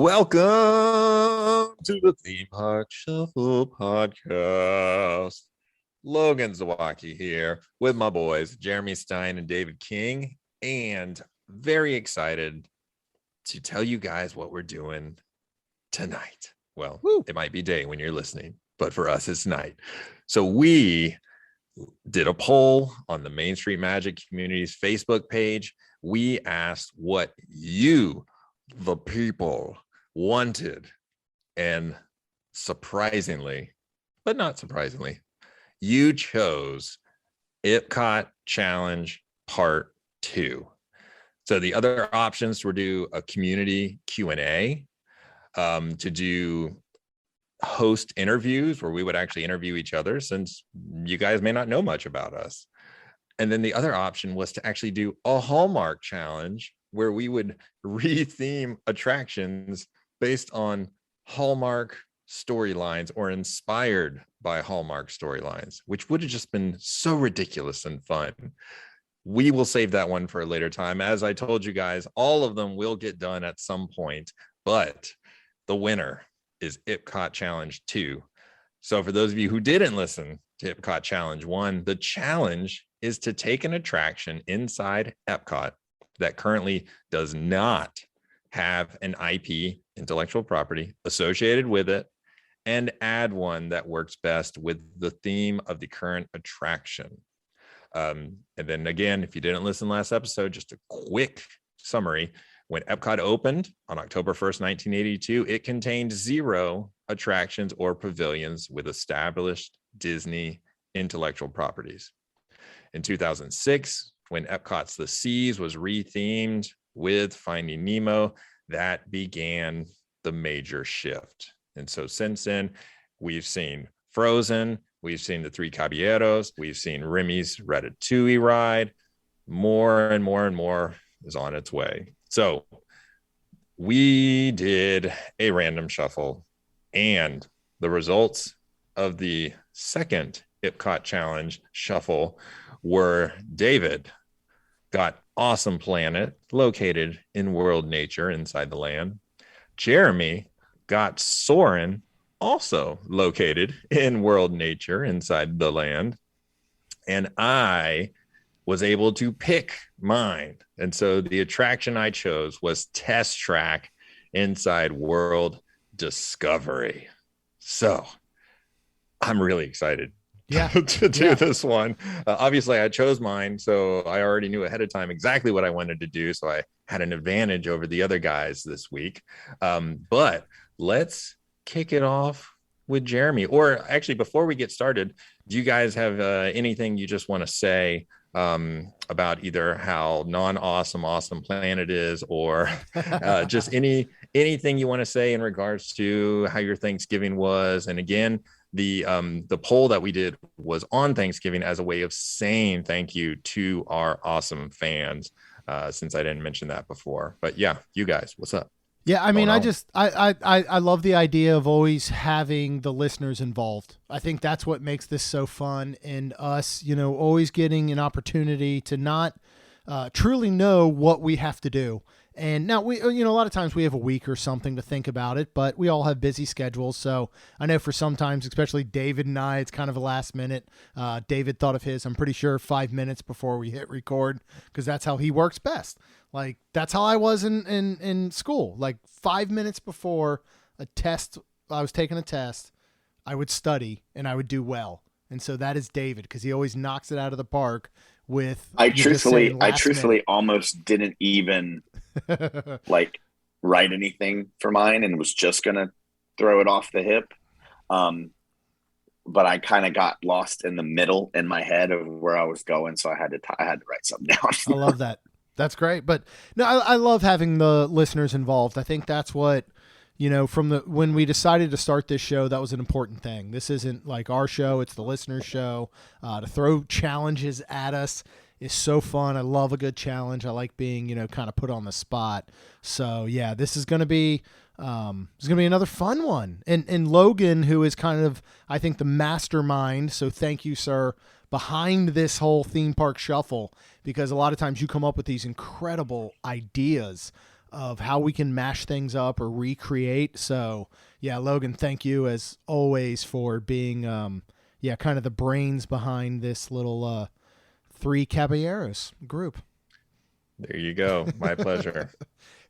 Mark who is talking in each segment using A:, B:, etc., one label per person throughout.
A: Welcome to the Theme Park Shuffle podcast. Logan Zawacki here with my boys, Jeremy Stein and David King, and very excited to tell you guys what we're doing tonight. Well, It might be day when you're listening, but for us, it's night. So we did a poll on the Main Street Magic Community's Facebook page. We asked what you, the people, wanted, and surprisingly, but not surprisingly, you chose IP-COT Challenge Part 2. So the other options were do a community Q&A, to do host interviews where we would actually interview each other, since you guys may not know much about us. And then the other option was to actually do a Hallmark challenge where we would re-theme attractions based on Hallmark storylines or inspired by Hallmark storylines, which would have just been so ridiculous and fun. We will save that one for a later time. As I told you guys, all of them will get done at some point, but the winner is IP-COT Challenge 2. So for those of you who didn't listen to IP-COT Challenge 1, the challenge is to take an attraction inside Epcot that currently does not have an IP, intellectual property, associated with it, and add one that works best with the theme of the current attraction. And then again, if you didn't listen last episode, just a quick summary. When Epcot opened on October 1st, 1982, it contained 0 attractions or pavilions with established Disney intellectual properties. In 2006, when Epcot's The Seas was rethemed with Finding Nemo, that began the major shift. And so since then, we've seen Frozen, we've seen the Three Caballeros, we've seen Remy's Ratatouille ride. More and more and more is on its way. So we did a random shuffle, and the results of the second IP-COT Challenge shuffle were David got Awesome Planet, located in World Nature inside the land. Jeremy got Soarin', also located in World Nature inside the land. And I was able to pick mine. And so the attraction I chose was Test Track inside World Discovery. So I'm really excited to do this one. Obviously, I chose mine, so I already knew ahead of time exactly what I wanted to do. So I had an advantage over the other guys this week. But let's kick it off with Jeremy. Or actually, before we get started, do you guys have anything you just want to say about either how non-awesome Awesome Planet is, or just anything you want to say in regards to how your Thanksgiving was? And again, the poll that we did was on Thanksgiving as a way of saying thank you to our awesome fans, since I didn't mention that before. But yeah, you guys, what's up?
B: Yeah, I mean, I love the idea of always having the listeners involved. I think that's what makes this so fun, and us, always getting an opportunity to not truly know what we have to do. And now we, a lot of times we have a week or something to think about it, but we all have busy schedules. So I know for sometimes, especially David and I, it's kind of a last minute. David thought of his, I'm pretty sure 5 minutes before we hit record, because that's how he works best. Like that's how I was in school. Like 5 minutes before a test, I was taking a test, I would study and I would do well. And so that is David, because he always knocks it out of the park with.
C: I truthfully almost didn't even like write anything for mine and was just gonna throw it off the hip, but I kind of got lost in the middle in my head of where I was going, so I had to write something down.
B: I love that. That's great. But no, I love having the listeners involved. I think that's what, when we decided to start this show, that was an important thing. This isn't like our show, it's the listener's show. To throw challenges at us is so fun. I love a good challenge. I like being, kind of put on the spot. So yeah, this is going to be another fun one. And Logan, who is kind of, I think, the mastermind. So thank you, sir, behind this whole theme park shuffle, because a lot of times you come up with these incredible ideas of how we can mash things up or recreate. So yeah, Logan, thank you as always for being kind of the brains behind this little Three Caballeros group.
A: There you go. My pleasure.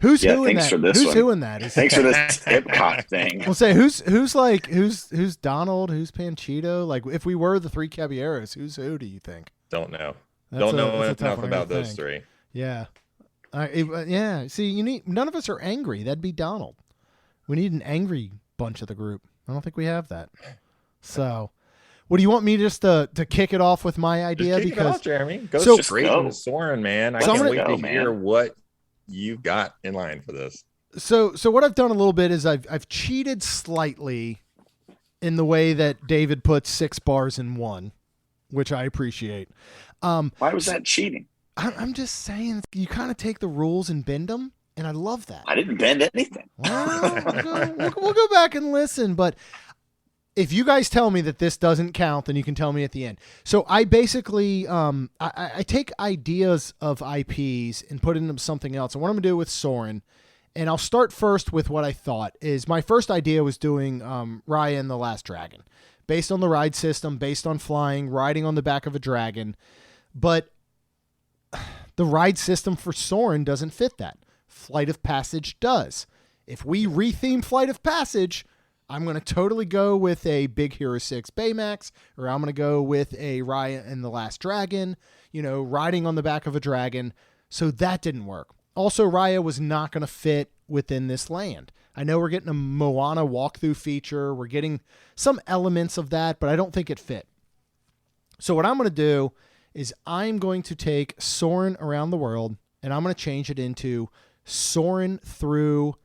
B: Who's who in
C: thanks
B: that?
C: for this
B: Who's
C: one.
B: who in that?
C: Thanks for this IP-COT thing.
B: We'll say who's Donald, who's Panchito? Like if we were the Three Caballeros, who's who? Do you think?
A: Don't know.
B: That's
A: Don't know
B: that's a tough
A: enough
B: one, I
A: about
B: gotta
A: those
B: think.
A: three.
B: Yeah, yeah. See, none of us are angry. That'd be Donald. We need an angry bunch of the group. I don't think we have that. So, what do you want me just to kick it off with my idea?
A: Just kick it off, Jeremy. Go
B: So-
A: straight
C: Just go.
A: into Soren, man. I
B: So I'm
A: can't
B: gonna-
A: wait to hear what you've got in line for this.
B: So what I've done a little bit is I've cheated slightly in the way that David puts 6 bars in one, which I appreciate.
C: Why was that cheating?
B: I'm just saying you kind of take the rules and bend them, and I love that.
C: I didn't bend anything.
B: Well, we'll go back and listen, but if you guys tell me that this doesn't count, then you can tell me at the end. So I basically I take ideas of IPs and put into something else. And what I'm gonna do with Soren, and I'll start first with what I thought is my first idea was doing Raya and the Last Dragon, based on the ride system, based on flying, riding on the back of a dragon, but the ride system for Soren doesn't fit that. Flight of Passage does. If we retheme Flight of Passage, I'm going to totally go with a Big Hero 6 Baymax, or I'm going to go with a Raya and the Last Dragon, riding on the back of a dragon. So that didn't work. Also, Raya was not going to fit within this land. I know we're getting a Moana walkthrough feature. We're getting some elements of that, but I don't think it fit. So what I'm going to do is I'm going to take Soren around the world, and I'm going to change it into Soren through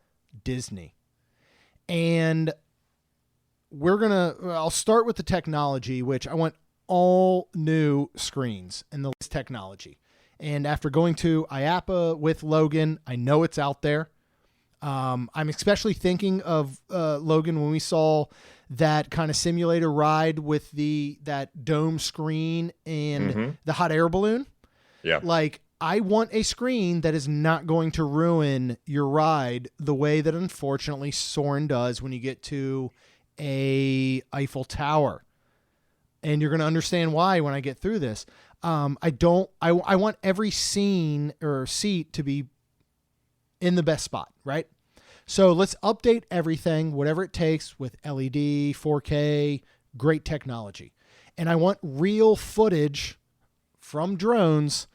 B: Disney. And I'll start with the technology, which I want all new screens and the latest technology. And after going to IAPA with Logan, I know it's out there. I'm especially thinking of Logan when we saw that kind of simulator ride with that dome screen and the hot air balloon.
A: Yeah.
B: Like, I want a screen that is not going to ruin your ride the way that unfortunately Soren does when you get to a Eiffel Tower. And you're going to understand why when I get through this. I want every scene or seat to be in the best spot, right? So let's update everything, whatever it takes, with LED, 4K, great technology. And I want real footage from drones,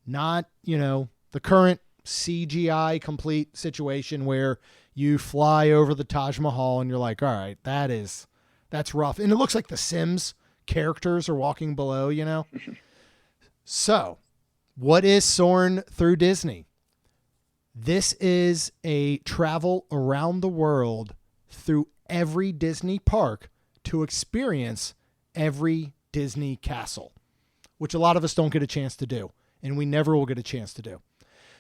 B: not, the current CGI complete situation where you fly over the Taj Mahal and you're like, all right, that's rough. And it looks like the Sims characters are walking below, So, what is Soren through Disney? This is a travel around the world through every Disney park to experience every Disney castle, which a lot of us don't get a chance to do, and we never will get a chance to do.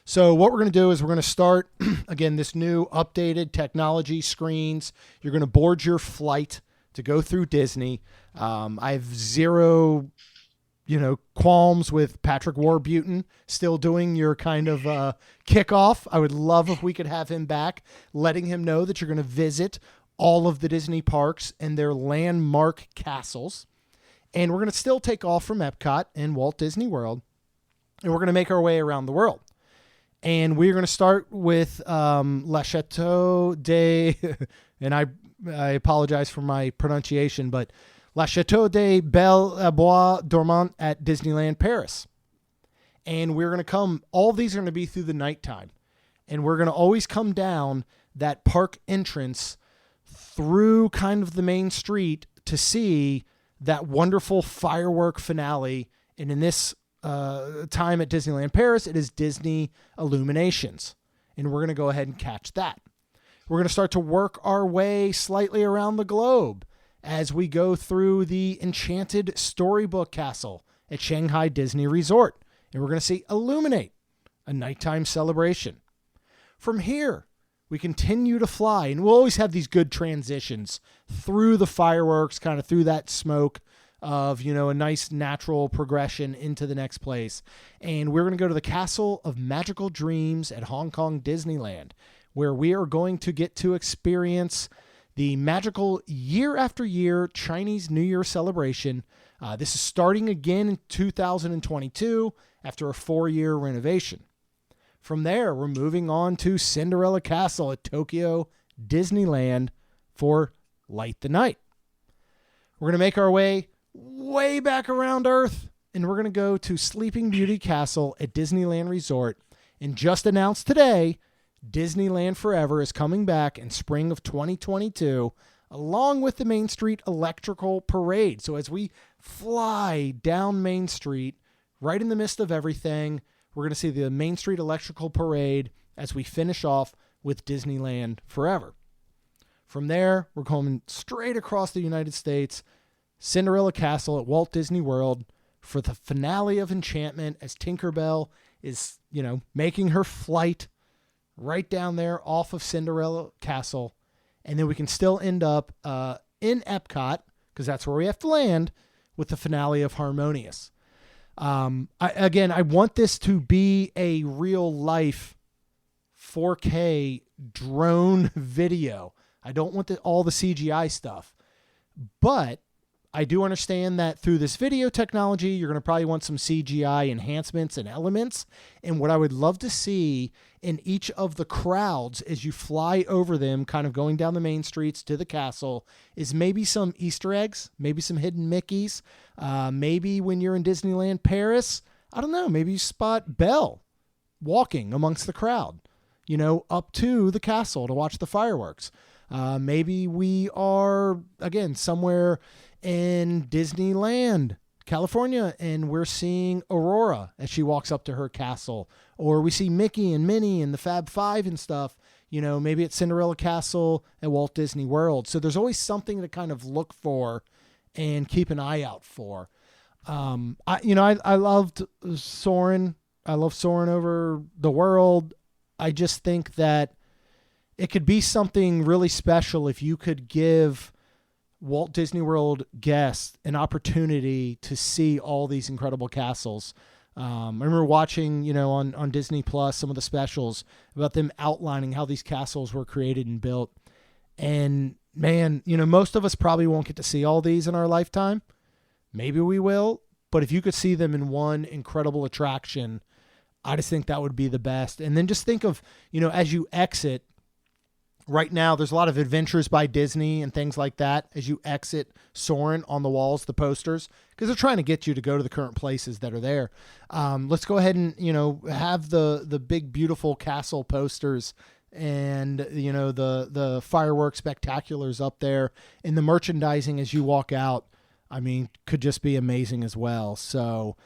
B: So what we're going to do is we're going to start, again, this new updated technology screens. You're going to board your flight to go through Disney. I have zero qualms with Patrick Warburton still doing your kind of kickoff. I would love if we could have him back, letting him know that you're going to visit all of the Disney parks and their landmark castles. And we're going to still take off from Epcot and Walt Disney World, and we're going to make our way around the world. And we're going to start with La Chateau de, and I apologize for my pronunciation, but La Chateau de Belle Bois Dormant at Disneyland Paris. And we're going to all these are going to be through the nighttime. And we're going to always come down that park entrance through kind of the main street to see that wonderful firework finale. And in this time at Disneyland Paris, it is Disney Illuminations. And we're going to go ahead and catch that. We're going to start to work our way slightly around the globe as we go through the Enchanted Storybook Castle at Shanghai Disney Resort. And we're going to see Illuminate, a nighttime celebration. From here, we continue to fly, and we'll always have these good transitions through the fireworks, kind of through that smoke, of, a nice natural progression into the next place. And we're going to go to the Castle of Magical Dreams at Hong Kong Disneyland, where we are going to get to experience the magical year after year Chinese New Year celebration. This is starting again in 2022 after a 4-year renovation. From there, we're moving on to Cinderella Castle at Tokyo Disneyland for Light the Night. We're going to make our way back around Earth, and we're going to go to Sleeping Beauty Castle at Disneyland Resort. And just announced today, Disneyland Forever is coming back in spring of 2022, along with the Main Street Electrical Parade. So as we fly down Main Street, right in the midst of everything, we're going to see the Main Street Electrical Parade as we finish off with Disneyland Forever. From there, we're going straight across the United States, Cinderella Castle at Walt Disney World for the finale of Enchantment as Tinkerbell is, making her flight right down there off of Cinderella Castle. And then we can still end up in Epcot, because that's where we have to land, with the finale of Harmonious. I want this to be a real life 4K drone video. I don't want all the CGI stuff, but I do understand that through this video technology, you're going to probably want some CGI enhancements and elements. And what I would love to see in each of the crowds as you fly over them, kind of going down the main streets to the castle, is maybe some Easter eggs, maybe some hidden Mickeys. Maybe when you're in Disneyland Paris, I don't know, maybe you spot Belle walking amongst the crowd, up to the castle to watch the fireworks. Maybe we are, again, somewhere in Disneyland, California, and we're seeing Aurora as she walks up to her castle. Or we see Mickey and Minnie and the Fab Five and stuff, maybe at Cinderella Castle at Walt Disney World. So there's always something to kind of look for and keep an eye out for. I loved Soarin'. I love Soarin' over the world. I just think that it could be something really special if you could give Walt Disney World guests an opportunity to see all these incredible castles. I remember watching, on Disney Plus, some of the specials about them outlining how these castles were created and built. And man, most of us probably won't get to see all these in our lifetime. Maybe we will, but if you could see them in one incredible attraction, I just think that would be the best. And then just think of, as you exit. Right now, there's a lot of Adventures by Disney and things like that as you exit Soarin' on the walls, the posters, because they're trying to get you to go to the current places that are there. Let's go ahead and, have the big, beautiful castle posters and, the fireworks spectaculars up there, and the merchandising as you walk out, could just be amazing as well. So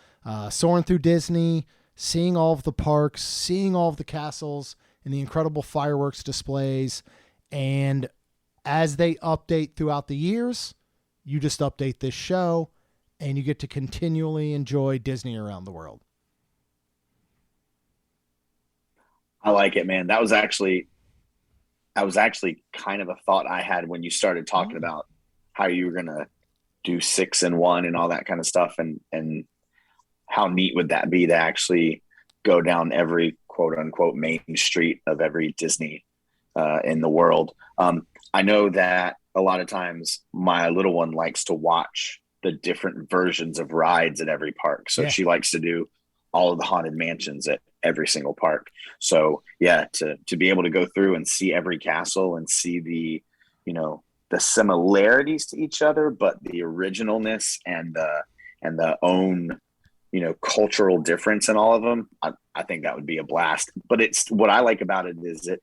B: Soarin' through Disney, seeing all of the parks, seeing all of the castles, and the incredible fireworks displays. And as they update throughout the years, you just update this show and you get to continually enjoy Disney around the world.
C: I like it, man. That was actually kind of a thought I had when you started talking about how you were going to do 6 in 1 and all that kind of stuff. And how neat would that be to actually go down every quote unquote main street of every Disney in the world. I know that a lot of times my little one likes to watch the different versions of rides at every park. So she likes to do all of the haunted mansions at every single park. So to be able to go through and see every castle and see the similarities to each other, but the originalness and the own cultural difference in all of them, I think that would be a blast. But it's what I like about it is that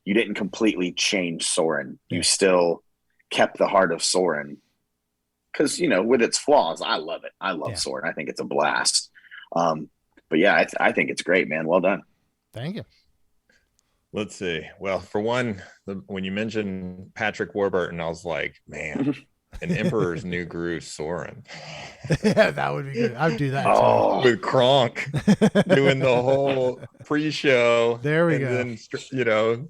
C: you didn't completely change Soarin'. You still kept the heart of Soarin', because with its flaws, I love it. I love Soarin'. I think it's a blast. But I think it's great, man. Well done.
B: Thank you.
A: Let's see. Well, for one, when you mentioned Patrick Warburton, I was like, man, an Emperor's New Groove Soarin'.
B: Yeah, that would be good. I would do that
A: too. With Kronk doing the whole pre-show.
B: There we go.
A: Then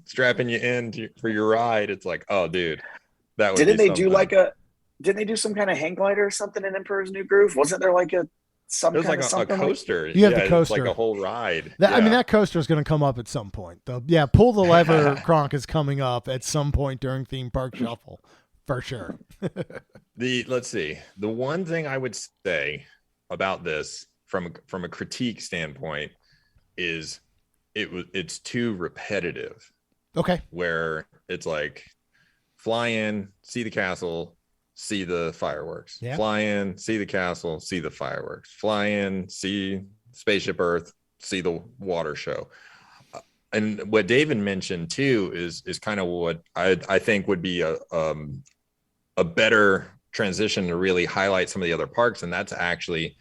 A: strapping you in for your ride. It's like, oh, dude, that would.
C: Didn't
A: be
C: they
A: something.
C: do like a didn't they do some kind of hang glider or something in Emperor's New Groove? Wasn't there like some
A: It was
C: kind
A: like
C: of
A: a
C: something like?
A: coaster.
B: You have
A: Yeah,
B: the
A: it's like
B: coaster.
A: a whole ride.
B: I mean,
A: Yeah.
B: that coaster is going to come up at some point, though. Yeah, pull the lever. Kronk is coming up at some point during theme park shuffle, for sure.
A: Let's see. The one thing I would say about this from a critique standpoint is it's too repetitive,
B: Okay.
A: where it's like fly in, see the castle, see the fireworks.
B: Yeah.
A: Fly in, see the castle, see the fireworks. Fly in, see Spaceship Earth, see the water show. And what David mentioned too is kind of what I think would be a better transition to really highlight some of the other parks, and that's actually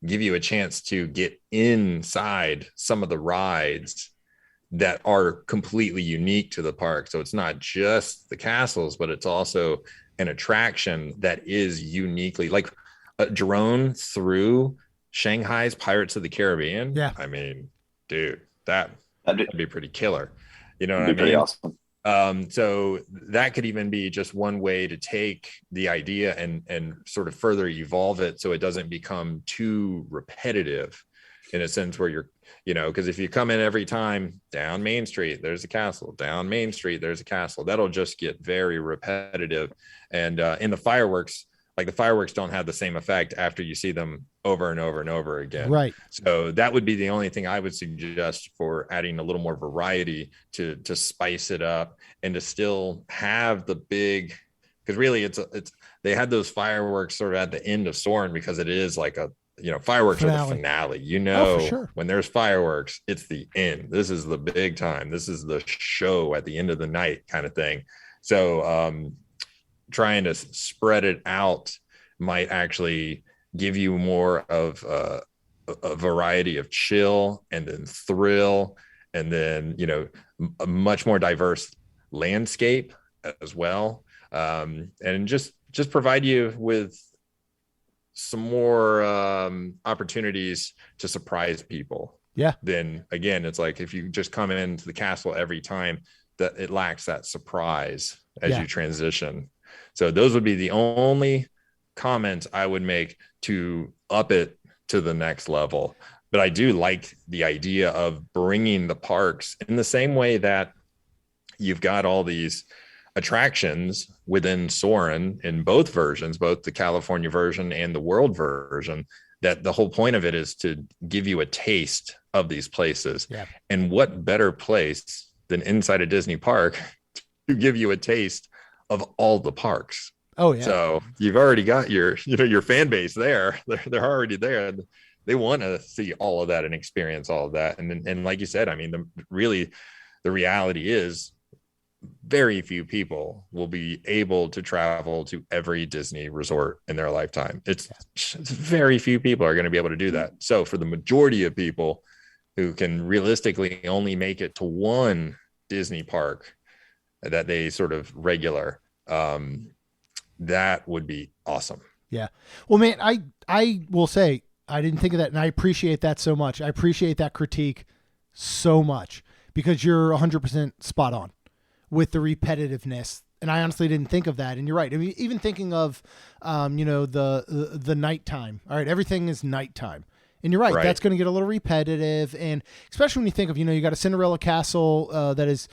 A: give you a chance to get inside some of the rides that are completely unique to the park. So it's not just the castles, but it's also an attraction that is uniquely, like a drone through Shanghai's Pirates of the Caribbean.
B: Yeah.
A: I mean, dude, that'd
C: That'd
A: be pretty killer. You know what
C: be
A: I
C: pretty
A: mean?
C: awesome.
A: So that could even be just one way to take the idea and sort of further evolve it so it doesn't become too repetitive, in a sense where you're, because if you come in every time down Main Street, there's a castle, down Main Street, there's a castle, that'll just get very repetitive. And in the fireworks, like the fireworks don't have the same effect after you see them over and over and over again.
B: Right.
A: So that would be the only thing I would suggest for adding a little more variety to spice it up and to still have the big, because really it's they had those fireworks sort of at the end of Soarin' because it is like a, fireworks are the finale,
B: for sure.
A: When there's fireworks, it's the end. This is the big time. This is the show at the end of the night kind of thing. So trying to spread it out might actually give you more of a variety of chill and then thrill, and then a much more diverse landscape as well, and just provide you with some more opportunities to surprise people.
B: Yeah.
A: Then again, it's like if you just come into the castle every time, that it lacks that surprise as you transition. So those would be the only comments I would make to up it to the next level. But I do like the idea of bringing the parks in the same way that you've got all these attractions within Soarin' in both versions, both the California version and the world version, that the whole point of it is to give you a taste of these places.
B: Yeah.
A: And what better place than inside a Disney park to give you a taste of all the parks?
B: Oh yeah.
A: So you've already got your fan base there. They're already there. They want to see all of that and experience all of that. And like you said, I mean, the reality is very few people will be able to travel to every Disney resort in their lifetime. It's very few people are going to be able to do that. So for the majority of people who can realistically only make it to one Disney park that they sort of regular, that would be awesome.
B: Yeah. Well, man, I will say I didn't think of that, and I appreciate that so much. I appreciate that critique so much because you're 100% spot on with the repetitiveness. And I honestly didn't think of that. And you're right. I mean, even thinking of, the nighttime. All right. Everything is nighttime. And you're right. That's going to get a little repetitive. And especially when you think of, you got a Cinderella castle that is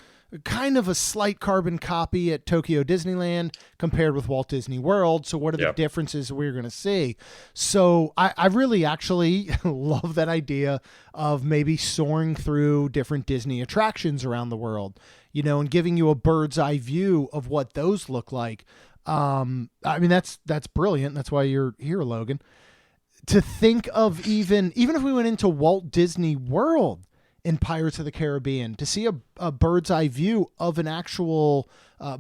B: kind of a slight carbon copy at Tokyo Disneyland compared with Walt Disney World. So what are the differences we're going to see? So I really actually love that idea of maybe soaring through different Disney attractions around the world, and giving you a bird's eye view of what those look like. I mean, that's brilliant. That's why you're here, Logan. To think of even if we went into Walt Disney World in Pirates of the Caribbean, to see a bird's eye view of an actual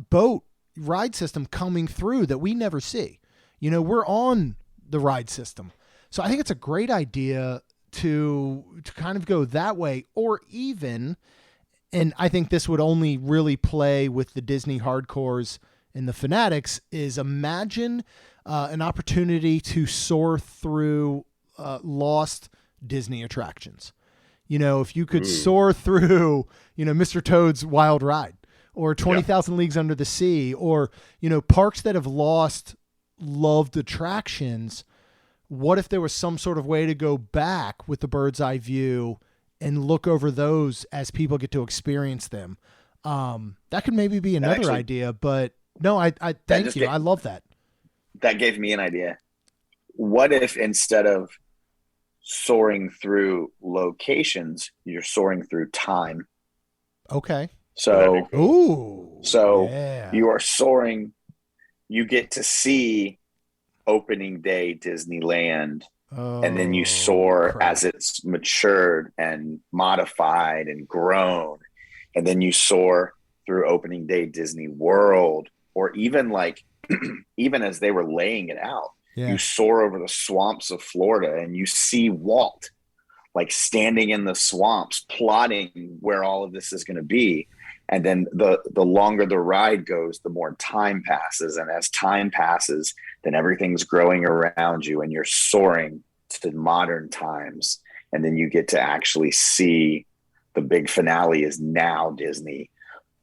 B: boat ride system coming through that we never see. We're on the ride system. So I think it's a great idea to kind of go that way, or even, and I think this would only really play with the Disney hardcores and the fanatics, is imagine an opportunity to soar through lost Disney attractions. If you could soar through, Mr. Toad's Wild Ride, or 20,000 Leagues Under the Sea, or, parks that have lost loved attractions, what if there was some sort of way to go back with the bird's eye view and look over those as people get to experience them? That could maybe be another idea, but no, I thank you. I love that.
C: That gave me an idea. What if instead of soaring through locations, you're soaring through time?
B: Okay.
C: So,
B: ooh,
C: so
B: yeah.
C: you are soaring, you get to see opening day Disneyland, and then you soar as it's matured and modified and grown. And then you soar through opening day Disney World, or even like, even as they were laying it out, you soar over the swamps of Florida and you see Walt like standing in the swamps, plotting where all of this is going to be. And then the longer the ride goes, the more time passes. And as time passes, then everything's growing around you and you're soaring to modern times. And then you get to actually see the big finale is now Disney,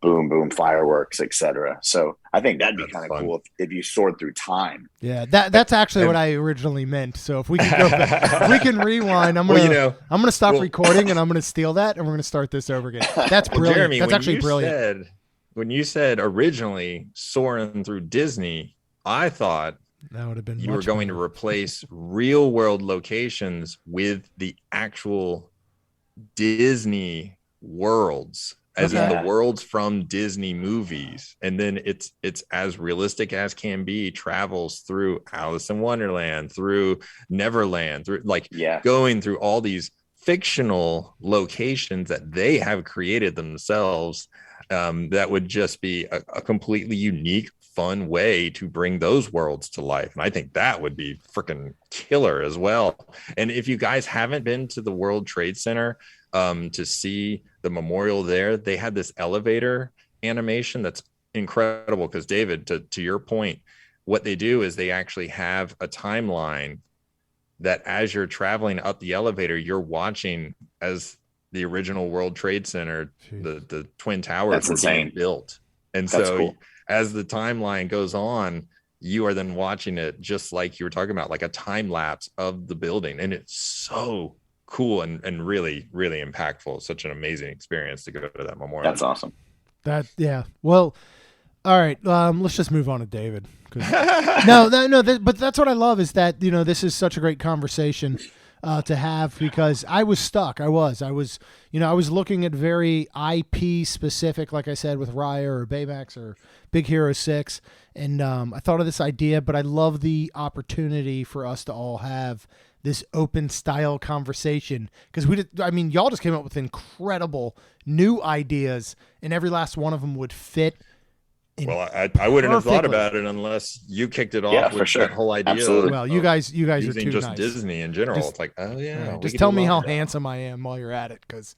C: boom, boom, fireworks, etc. So I think that'd be kind of cool if you soared through time.
B: Yeah, that's actually what I originally meant. So if we can go back, if we can rewind, I'm gonna stop recording and I'm gonna steal that and we're gonna start this over again. That's brilliant.
A: Jeremy,
B: that's actually brilliant.
A: When you said originally soaring through Disney, I thought
B: that would have been
A: you were going to replace real world locations with the actual Disney worlds, as in the worlds from Disney movies, and then it's as realistic as can be, travels through Alice in Wonderland, through Neverland, through going through all these fictional locations that they have created themselves. That would just be a completely unique, fun way to bring those worlds to life. And I think that would be freaking killer as well. And if you guys haven't been to the World Trade Center to see the memorial there, they had this elevator animation that's incredible. Because David, to your point, what they do is they actually have a timeline that as you're traveling up the elevator, you're watching as the original World Trade Center, the Twin Towers were being built. And so as the timeline goes on, you are then watching it just like you were talking about, like a time lapse of the building. And it's so cool and really, really impactful. Such an amazing experience to go to that memorial.
C: That's awesome.
B: Well, all right. Let's just move on to David. But that's what I love is that, this is such a great conversation to have, because I was stuck. I was looking at very IP specific, like I said, with Raya or Baymax or Big Hero 6. And I thought of this idea, but I love the opportunity for us to all have this open style conversation, because y'all just came up with incredible new ideas and every last one of them would fit.
A: Well, I wouldn't have thought about it unless you kicked it off with that whole idea.
C: Absolutely.
B: Well, you guys are too
A: just
B: nice.
A: Disney in general. It's like,
B: just tell me how handsome I am while you're at it, because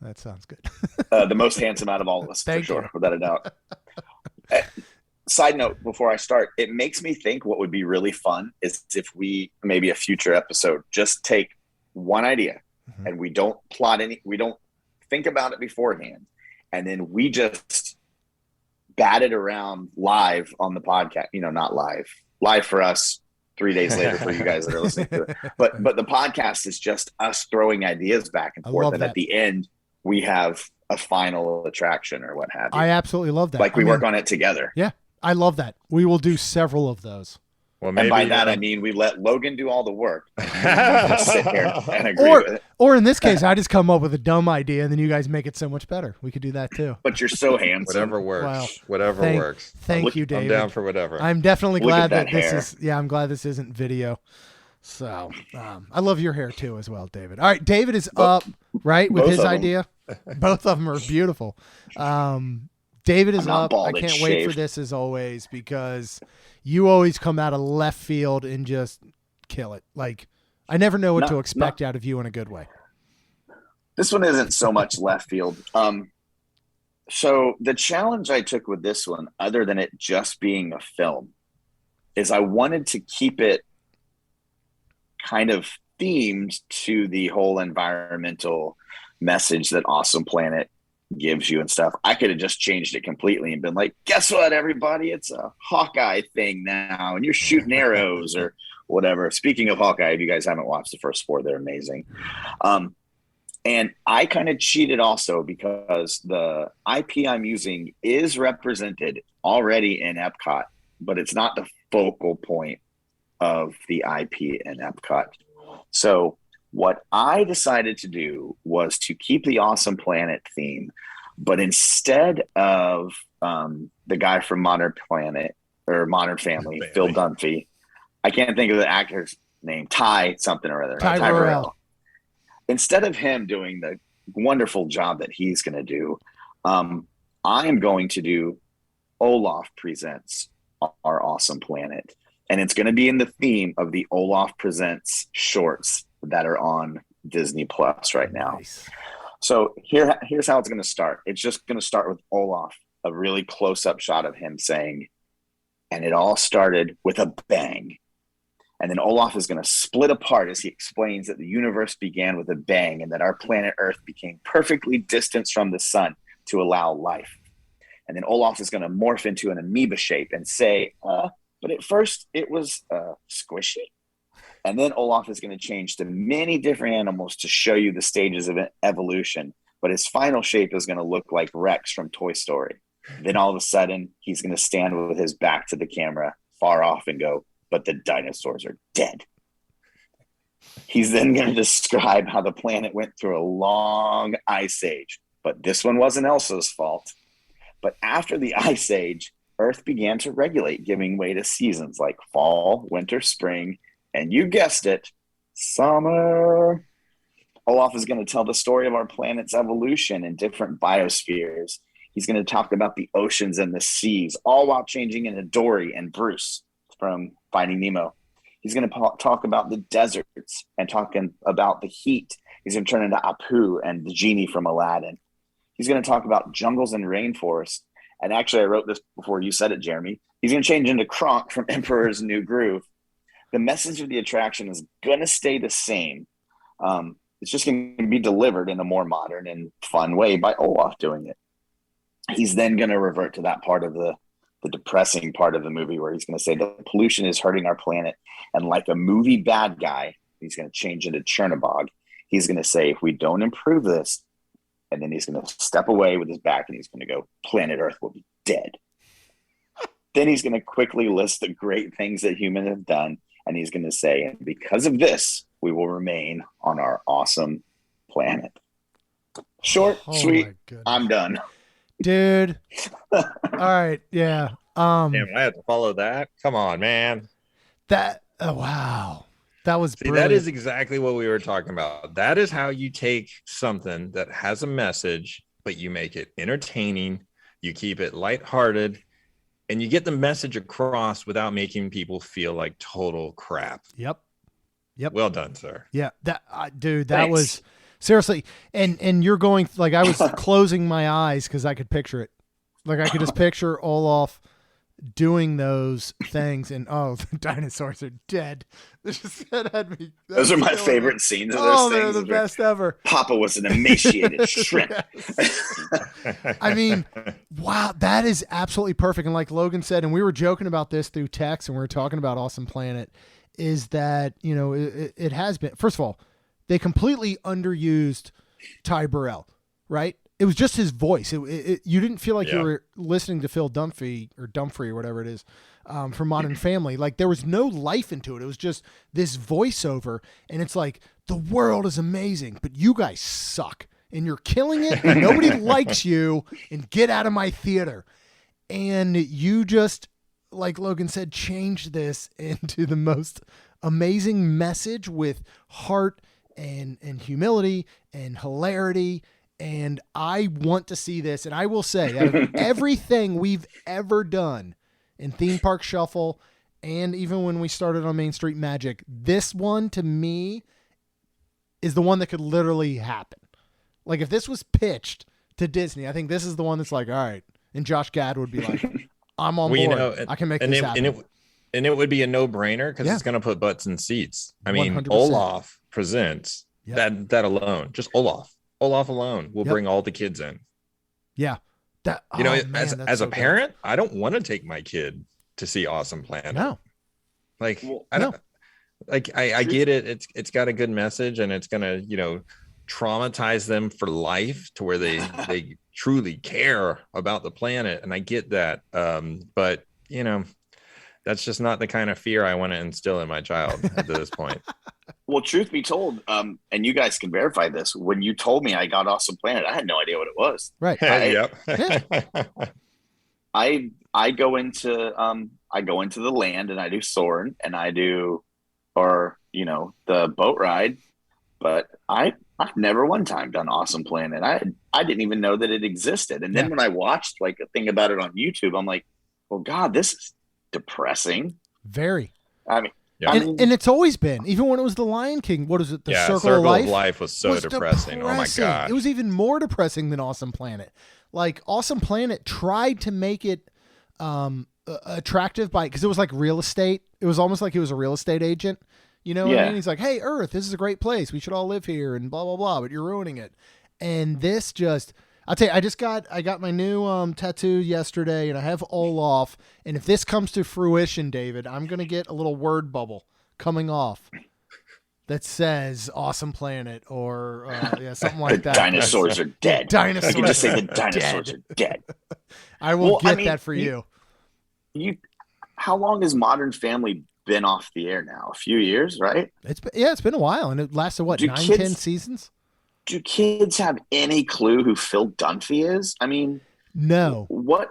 B: that sounds good.
C: The most handsome out of all of us, for sure, without a doubt. Side note, before I start, it makes me think what would be really fun is if we, maybe a future episode, just take one idea and we don't we don't think about it beforehand, and then we just bat it around live on the podcast. Not live for us 3 days later for you guys that are listening to it. But the podcast is just us throwing ideas back and forth, and at the end we have a final attraction or what have you.
B: I absolutely love that.
C: Like we work on it together.
B: Yeah, I love that. We will do several of those.
A: Well, maybe,
C: and by that I mean we let Logan do all the work. Just sit here and agree with it.
B: Or in this case, I just come up with a dumb idea and then you guys make it so much better. We could do that too.
C: But you're so handsome.
A: Whatever works. Wow. Whatever works.
B: Thank you, David.
A: I'm down for whatever.
B: I'm definitely glad that this is. Yeah, I'm glad this isn't video. So I love your hair too as well, David. All right, David is up right with his idea. Both of them are beautiful. David is up. I can't wait for this as always, because you always come out of left field and just kill it. Like, I never know what to expect out of you in a good way.
C: This one isn't so much left field. So the challenge I took with this one, other than it just being a film, is I wanted to keep it kind of themed to the whole environmental message that Awesome Planet gives you and stuff. I could have just changed it completely and been like, guess what, everybody? It's a Hawkeye thing now, and you're shooting arrows or whatever. Speaking of Hawkeye, if you guys haven't watched the first 4, they're amazing. And I kind of cheated also because the IP I'm using is represented already in Epcot, but it's not the focal point of the IP in Epcot. So what I decided to do was to keep the Awesome Planet theme, but instead of the guy from Modern Planet or Modern Family, Phil Dunphy, I can't think of the actor's name, Ty something or other.
B: Ty Burrell.
C: Instead of him doing the wonderful job that he's going to do, I am going to do Olaf Presents Our Awesome Planet. And it's going to be in the theme of the Olaf Presents shorts that are on Disney Plus right now.
B: Nice.
C: So here's how it's going to start. It's just going to start with Olaf, a really close-up shot of him saying, and it all started with a bang. And then Olaf is going to split apart as he explains that the universe began with a bang and that our planet Earth became perfectly distanced from the sun to allow life. And then Olaf is going to morph into an amoeba shape and say, but at first it was squishy. And then Olaf is going to change to many different animals to show you the stages of evolution. But his final shape is going to look like Rex from Toy Story. Then all of a sudden, he's going to stand with his back to the camera far off and go, but the dinosaurs are dead. He's then going to describe how the planet went through a long ice age. But this one wasn't Elsa's fault. But after the ice age, Earth began to regulate, giving way to seasons like fall, winter, spring, and you guessed it, summer. Olaf is going to tell the story of our planet's evolution in different biospheres. He's going to talk about the oceans and the seas, all while changing into Dory and Bruce from Finding Nemo. He's going to talk about the deserts and talking about the heat. He's going to turn into Apu and the genie from Aladdin. He's going to talk about jungles and rainforests. And actually, I wrote this before you said it, Jeremy. He's going to change into Kronk from Emperor's New Groove. The message of the attraction is going to stay the same. It's just going to be delivered in a more modern and fun way by Olaf doing it. He's then going to revert to that part of the depressing part of the movie where he's going to say the pollution is hurting our planet. And like a movie bad guy, he's going to change into Chernobog. He's going to say, if we don't improve this, and then he's going to step away with his back and he's going to go, planet Earth will be dead. Then he's going to quickly list the great things that humans have done. And he's going to say, and because of this, we will remain on our awesome planet. Short, sweet, I'm done.
B: Dude. All right. Yeah.
A: Damn, I have to follow that. Come on, man.
B: Wow. That was
A: See, that is exactly what we were talking about. That is how you take something that has a message, but you make it entertaining. You keep it lighthearted, and you get the message across without making people feel like total crap.
B: Yep.
A: Well done, sir.
B: Yeah. Dude, that was seriously. And you're going, like, I was closing my eyes because I could picture it. Like, I could just picture Olaf doing those things, and the dinosaurs are dead.
C: Those are my favorite scenes of those things.
B: They're the best ever.
C: Papa was an emaciated shrimp.
B: I mean, wow, that is absolutely perfect. And like Logan said, and we were joking about this through text, and we were talking about Awesome Planet, is that, you know, it has been, first of all, they completely underused Ty Burrell, right? It was just his voice. You didn't feel like you were listening to Phil Dunphy or whatever it is from Modern Family. Like, there was no life into it. It was just this voiceover. And it's like, the world is amazing, but you guys suck. And you're killing it. And nobody likes you. And get out of my theater. And you just, like Logan said, changed this into the most amazing message with heart and humility and hilarity. And I want to see this. And I will say, out of everything we've ever done in Theme Park Shuffle, and even when we started on Main Street Magic, this one to me is the one that could literally happen. Like, if this was pitched to Disney, I think this is the one that's like, all right. And Josh Gad would be like, I'm on board. You know, I can make this happen.
A: And it would be a no-brainer because it's going to put butts in seats. I mean, 100%. Olaf Presents that alone. Just Olaf alone will bring all the kids in.
B: Yeah. That,
A: You know,
B: oh man, that's
A: as a
B: so good.
A: parent, I don't want to take my kid to see Awesome Planet.
B: No,
A: Like,
C: Well,
A: I
B: no.
A: don't like I get it. It's got a good message, and it's gonna, traumatize them for life to where they truly care about the planet. And I get that. But that's just not the kind of fear I want to instill in my child at this point.
C: well, truth be told, and you guys can verify this. When you told me I got Awesome Planet, I had no idea what it was.
B: Right.
C: I
A: Yep.
C: I go into the land and I do Soarin' and I do, or the boat ride, but I've never one time done Awesome Planet. I didn't even know that it existed. And then
B: Yeah.
C: when I watched like a thing about it on YouTube, I'm like, well, God, this is depressing.
B: Very.
C: I mean,
A: Yeah.
B: And it's always been, even when it was the Lion King. What is it? The
A: Yeah,
B: Circle of Life
A: was so depressing. Oh my god.
B: It was even more depressing than Awesome Planet. Like Awesome Planet tried to make it attractive because it was like real estate. It was almost like he was a real estate agent. You know what I
C: Yeah.
B: mean? He's like, "Hey, Earth, this is a great place. We should all live here," and blah blah blah. But you're ruining it. And this just, I'll tell you, I got my new tattoo yesterday, and I have Olaf. And if this comes to fruition, David, I'm gonna get a little word bubble coming off that says "Awesome Planet" or something
C: The
B: like that.
C: dinosaurs are dead.
B: Dinosaurs
C: You can just say
B: are
C: the dinosaurs
B: dead.
C: are dead.
B: I will
C: Well,
B: get
C: I mean,
B: that for you.
C: How long has Modern Family been off the air now? A few years, right?
B: It's been a while, and it lasted what,
C: Do
B: 9,
C: kids-
B: 10 seasons?
C: Do kids have any clue who Phil Dunphy is? I mean,
B: No,
C: what?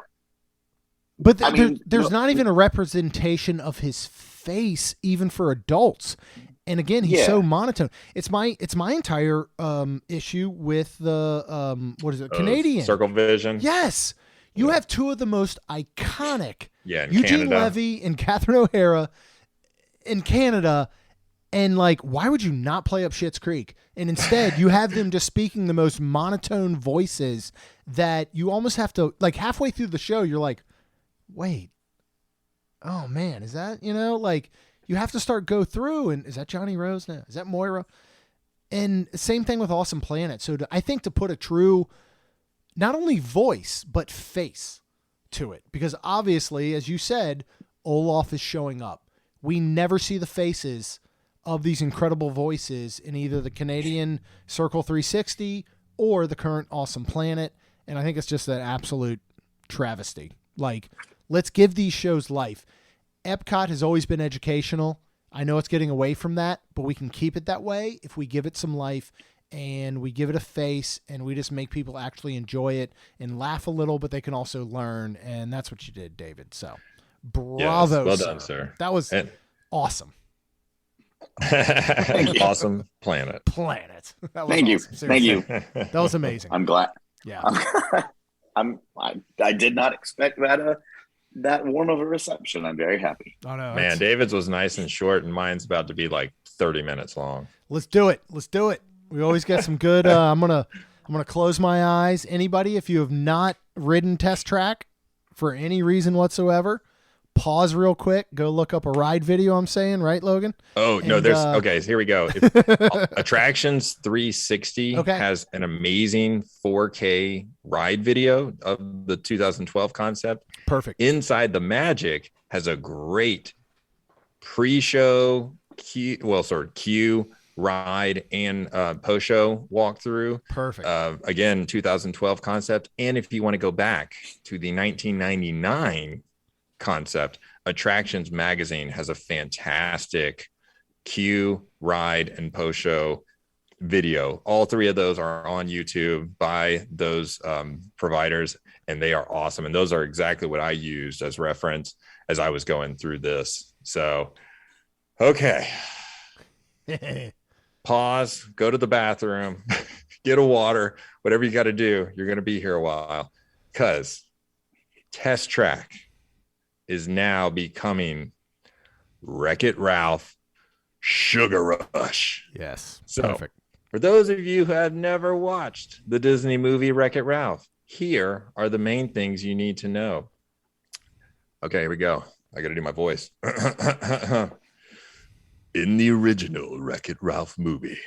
B: but
C: I mean,
B: there's
C: no-
B: not even a representation of his face, even for adults. And again, he's so
C: Yeah.
B: monotone. It's my entire issue with the what is it, Canadian
A: Circle Vision.
B: Yes, you have two of the most iconic,
A: Yeah, in
B: Eugene
A: Canada.
B: Levy and Catherine O'Hara in Canada. And like, why would you not play up Schitt's Creek? And instead, you have them just speaking the most monotone voices that you almost have to, like, halfway through the show, you're like, wait, oh man, is that, like, you have to go through, and is that Johnny Rose now? Is that Moira? And same thing with Awesome Planet. So I think to put a true, not only voice, but face to it, because obviously, as you said, Olaf is showing up. We never see the faces of these incredible voices in either the Canadian Circle 360 or the current Awesome Planet. And I think it's just an absolute travesty. Like, let's give these shows life. Epcot has always been educational. I know it's getting away from that, but we can keep it that way if we give it some life and we give it a face and we just make people actually enjoy it and laugh a little, but they can also learn. And that's what you did, David. So bravo.
A: Well done, sir.
B: That was awesome.
A: Awesome Planet.
B: That was
C: Thank you.
B: awesome.
C: Thank you.
B: That was amazing.
C: I'm glad.
B: Yeah.
C: I did not expect that warm of a reception. I'm very happy.
B: Oh, no,
A: Man, David's was nice and short, and mine's about to be like 30 minutes long.
B: Let's do it. We always get some good. I'm gonna close my eyes. Anybody, if you have not ridden Test Track for any reason whatsoever, pause real quick. Go look up a ride video. I'm saying, right, Logan?
A: Oh, no,
B: And,
A: there's okay. So here we go. Attractions 360
B: Okay.
A: has an amazing 4K ride video of the 2012 concept.
B: Perfect.
A: Inside the Magic has a great pre-show queue ride and post-show walkthrough.
B: Perfect.
A: Again, 2012 concept. And if you want to go back to the 1999 concept, Attractions Magazine has a fantastic queue, ride, and post-show video. All three of those are on YouTube by those providers, and they are awesome. And those are exactly what I used as reference as I was going through this. So, okay. Pause, go to the bathroom, get a water, whatever you got to do. You're going to be here a while because Test Track is now becoming Wreck-It Ralph Sugar Rush.
B: Yes.
A: So,
B: Perfect.
A: for those of you who have never watched the Disney movie Wreck-It Ralph, here are the main things you need to know. Okay, here we go. I got to do my voice. In the original Wreck-It Ralph movie,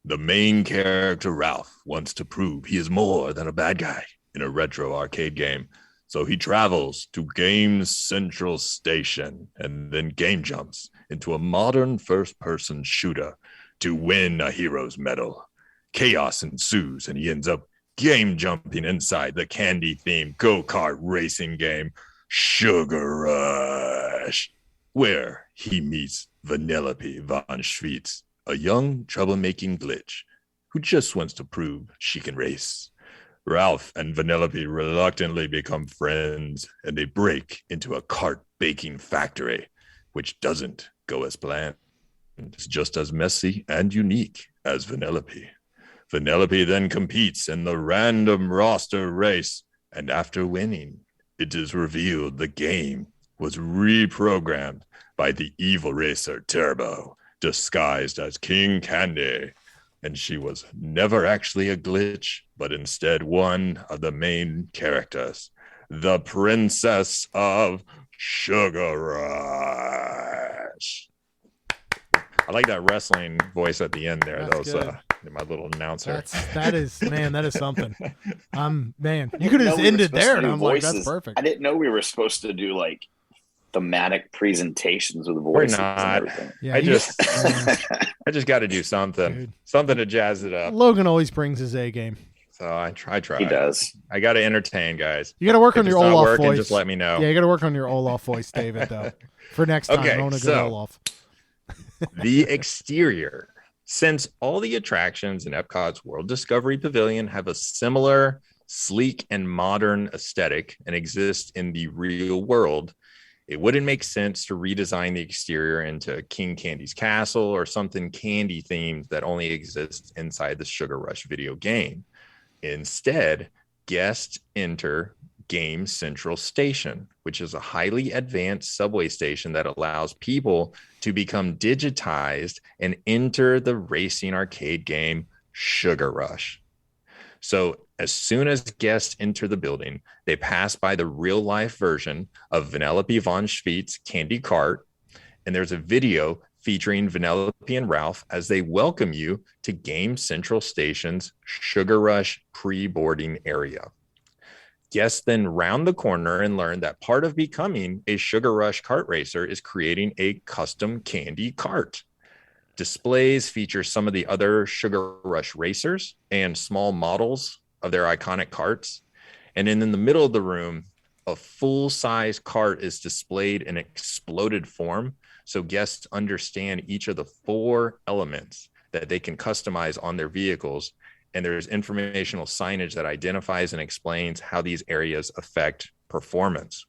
A: the main character Ralph wants to prove he is more than a bad guy in a retro arcade game. So he travels to Game Central Station and then game jumps into a modern first-person shooter to win a hero's medal. Chaos ensues, and he ends up game jumping inside the candy-themed go-kart racing game Sugar Rush, where he meets Vanellope von Schweetz, a young troublemaking glitch who just wants to prove she can race. Ralph and Vanellope reluctantly become friends, and they break into a cart baking factory, which doesn't go as planned. It's just as messy and unique as Vanellope. Vanellope then competes in the random roster race, and after winning, it is revealed the game was reprogrammed by the evil racer Turbo, disguised as King Candy. And she was never actually a glitch, but instead one of the main characters, the Princess of Sugar Rush. I like that wrestling voice at the end there.
B: That's
A: that was my little announcer.
B: That is something. Man, you could have just ended there, and I'm like, that's perfect.
C: I didn't know we were supposed to do like thematic presentations with voices.
A: We're not.
C: And everything.
A: Yeah, I just got to do something, dude. Something to jazz it up.
B: Logan always brings his A game,
A: so I try.
C: He does.
A: I got to entertain, guys.
B: You got to work on your Olaf voice.
A: Just let me know.
B: Yeah, you got to work on your Olaf voice, David. Though for next time, I want a good Olaf.
A: The exterior. Since all the attractions in Epcot's World Discovery Pavilion have a similar sleek and modern aesthetic and exist in the real world, it wouldn't make sense to redesign the exterior into King Candy's castle or something candy themed that only exists inside the Sugar Rush video game. Instead, guests enter Game Central Station, which is a highly advanced subway station that allows people to become digitized and enter the racing arcade game Sugar Rush. So as soon as guests enter the building, they pass by the real life version of Vanellope von Schweetz's candy cart, and there's a video featuring Vanellope and Ralph as they welcome you to Game Central Station's Sugar Rush pre-boarding area. Guests then round the corner and learn that part of becoming a Sugar Rush kart racer is creating a custom candy cart. Displays feature some of the other Sugar Rush racers and small models of their iconic carts. And then in the middle of the room, a full-size cart is displayed in exploded form, so guests understand each of the 4 elements that they can customize on their vehicles. And there's informational signage that identifies and explains how these areas affect performance.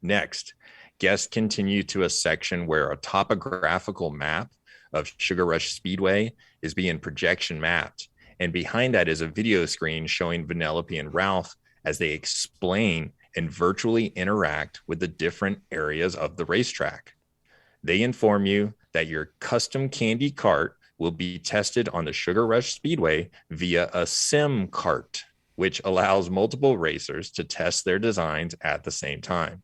A: Next, guests continue to a section where a topographical map of Sugar Rush Speedway is being projection mapped. And behind that is a video screen showing Vanellope and Ralph as they explain and virtually interact with the different areas of the racetrack. They inform you that your custom candy cart will be tested on the Sugar Rush Speedway via a sim cart, which allows multiple racers to test their designs at the same time.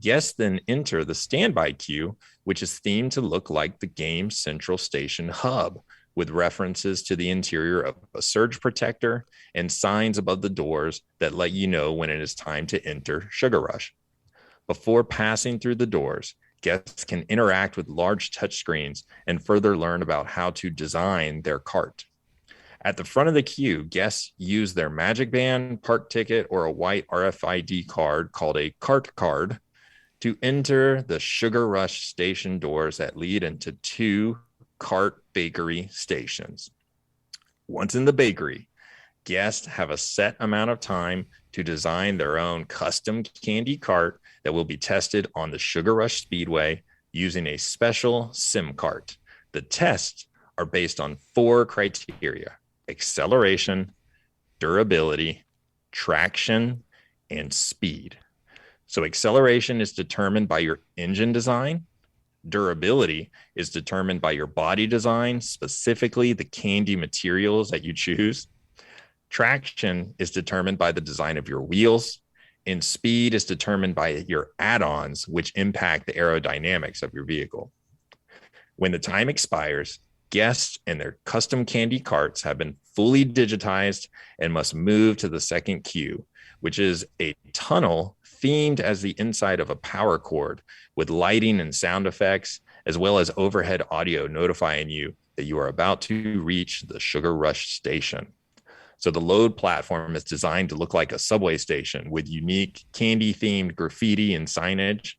A: Guests then enter the standby queue, which is themed to look like the Game Central Station hub, with references to the interior of a surge protector and signs above the doors that let you know when it is time to enter Sugar Rush. Before passing through the doors, guests can interact with large touchscreens and further learn about how to design their cart. At the front of the queue, guests use their Magic Band, park ticket, or a white RFID card called a cart card to enter the Sugar Rush station doors that lead into 2 cart bakery stations. Once in the bakery, guests have a set amount of time to design their own custom candy cart that will be tested on the Sugar Rush Speedway using a special sim cart. The tests are based on 4 criteria: acceleration, durability, traction, and speed. So acceleration is determined by your engine design. Durability is determined by your body design, specifically the candy materials that you choose. Traction is determined by the design of your wheels, and speed is determined by your add-ons, which impact the aerodynamics of your vehicle. When the time expires, guests and their custom candy carts have been fully digitized and must move to the second queue, which is a tunnel themed as the inside of a power cord with lighting and sound effects, as well as overhead audio notifying you that you are about to reach the Sugar Rush station. So the load platform is designed to look like a subway station with unique candy-themed graffiti and signage.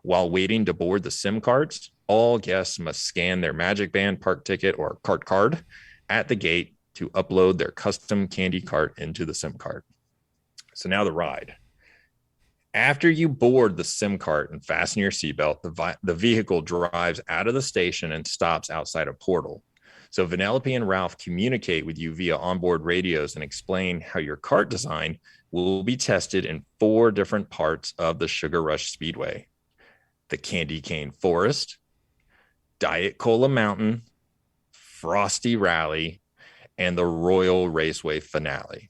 A: While waiting to board the SIM cards, all guests must scan their Magic Band park ticket or cart card at the gate to upload their custom candy cart into the SIM card. So now the ride. After you board the SIM cart and fasten your seatbelt, the vehicle drives out of the station and stops outside a portal. So Vanellope and Ralph communicate with you via onboard radios and explain how your cart design will be tested in 4 different parts of the Sugar Rush Speedway: the Candy Cane Forest, Diet Cola Mountain, Frosty Rally, and the Royal Raceway Finale.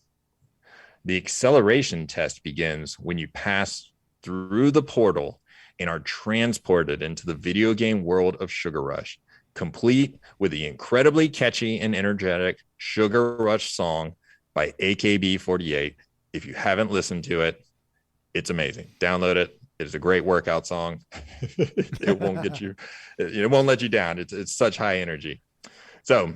A: The acceleration test begins when you pass through the portal and are transported into the video game world of Sugar Rush, complete with the incredibly catchy and energetic Sugar Rush song by AKB48. If you haven't listened to it, it's amazing. Download it. It's a great workout song. It won't get you, it won't let you down. It's such high energy. So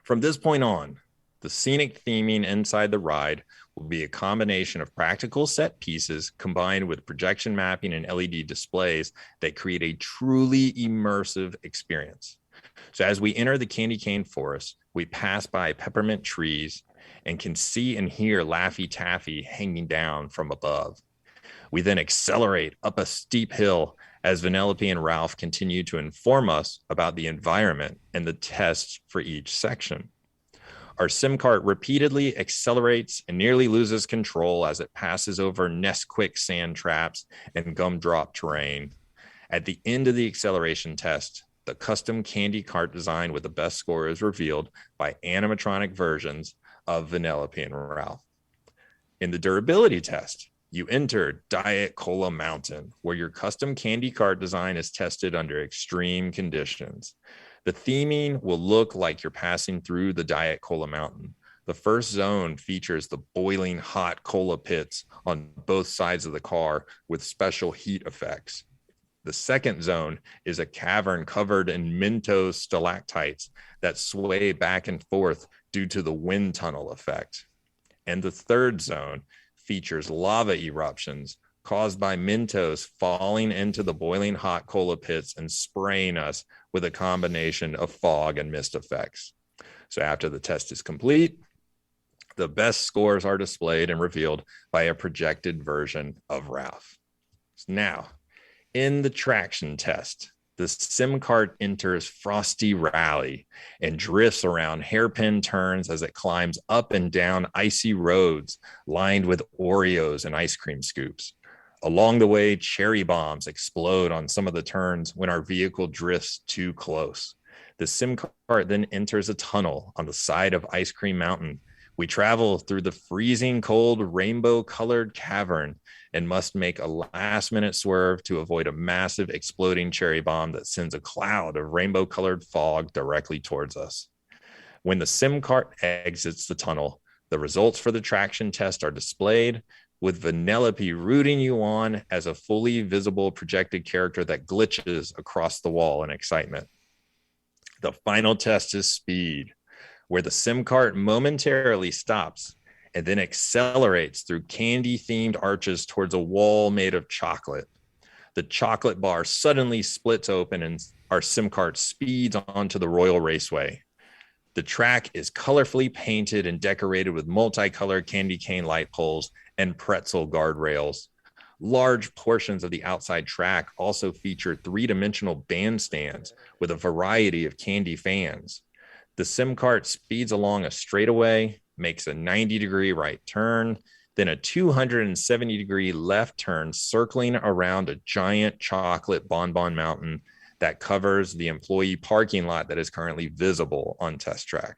A: from this point on, the scenic theming inside the ride will be a combination of practical set pieces combined with projection mapping and LED displays that create a truly immersive experience. So as we enter the Candy Cane Forest, we pass by peppermint trees and can see and hear Laffy Taffy hanging down from above. We then accelerate up a steep hill as Vanellope and Ralph continue to inform us about the environment and the tests for each section. Our SIM cart repeatedly accelerates and nearly loses control as it passes over Nesquik sand traps and gumdrop terrain. At the end of the acceleration test, the custom candy cart design with the best score is revealed by animatronic versions of Vanellope and Ralph. In the durability test, you enter Diet Cola Mountain, where your custom candy cart design is tested under extreme conditions. The theming will look like you're passing through the Diet Cola Mountain. The first zone features the boiling hot cola pits on both sides of the car with special heat effects. The second zone is a cavern covered in Mentos stalactites that sway back and forth due to the wind tunnel effect. And the third zone features lava eruptions caused by Mentos falling into the boiling hot cola pits and spraying us with a combination of fog and mist effects. So after the test is complete, the best scores are displayed and revealed by a projected version of Ralph. Now, in the traction test, the SIM cart enters Frosty Rally and drifts around hairpin turns as it climbs up and down icy roads lined with Oreos and ice cream scoops. Along the way, cherry bombs explode on some of the turns when our vehicle drifts too close. The SIM cart then enters a tunnel on the side of Ice Cream Mountain. We travel through the freezing cold rainbow-colored cavern and must make a last-minute swerve to avoid a massive exploding cherry bomb that sends a cloud of rainbow-colored fog directly towards us. When the SIM cart exits the tunnel, the results for the traction test are displayed, with Vanellope rooting you on as a fully visible projected character that glitches across the wall in excitement. The final test is speed, where the SIM cart momentarily stops and then accelerates through candy-themed arches towards a wall made of chocolate. The chocolate bar suddenly splits open and our SIM cart speeds onto the Royal Raceway. The track is colorfully painted and decorated with multicolored candy cane light poles and pretzel guardrails. Large portions of the outside track also feature 3-dimensional bandstands with a variety of candy fans. The SIM cart speeds along a straightaway, makes a 90-degree right turn, then a 270-degree left turn, circling around a giant chocolate bonbon mountain that covers the employee parking lot that is currently visible on Test Track.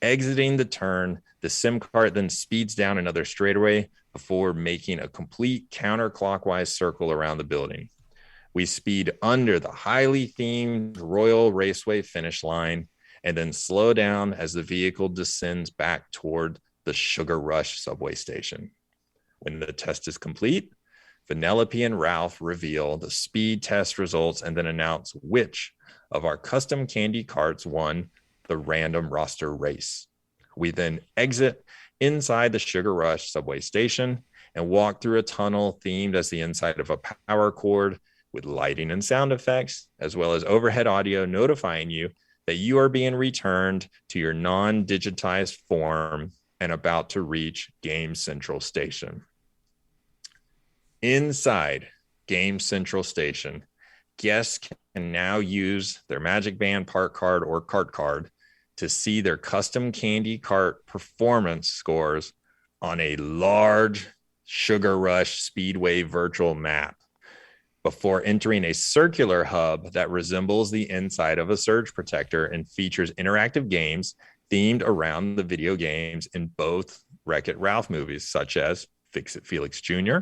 A: Exiting the turn, the SIM cart then speeds down another straightaway before making a complete counterclockwise circle around the building. We speed under the highly themed Royal Raceway finish line and then slow down as the vehicle descends back toward the Sugar Rush subway station. When the test is complete, Vanellope and Ralph reveal the speed test results and then announce which of our custom candy carts won the random roster race. We then exit inside the Sugar Rush subway station and walk through a tunnel themed as the inside of a power cord with lighting and sound effects, as well as overhead audio notifying you that you are being returned to your non-digitized form and about to reach Game Central Station. Inside Game Central Station, guests can now use their Magic Band park card or cart card to see their custom candy cart performance scores on a large Sugar Rush Speedway virtual map before entering a circular hub that resembles the inside of a surge protector and features interactive games themed around the video games in both Wreck-It Ralph movies, such as Fix-It Felix Jr.,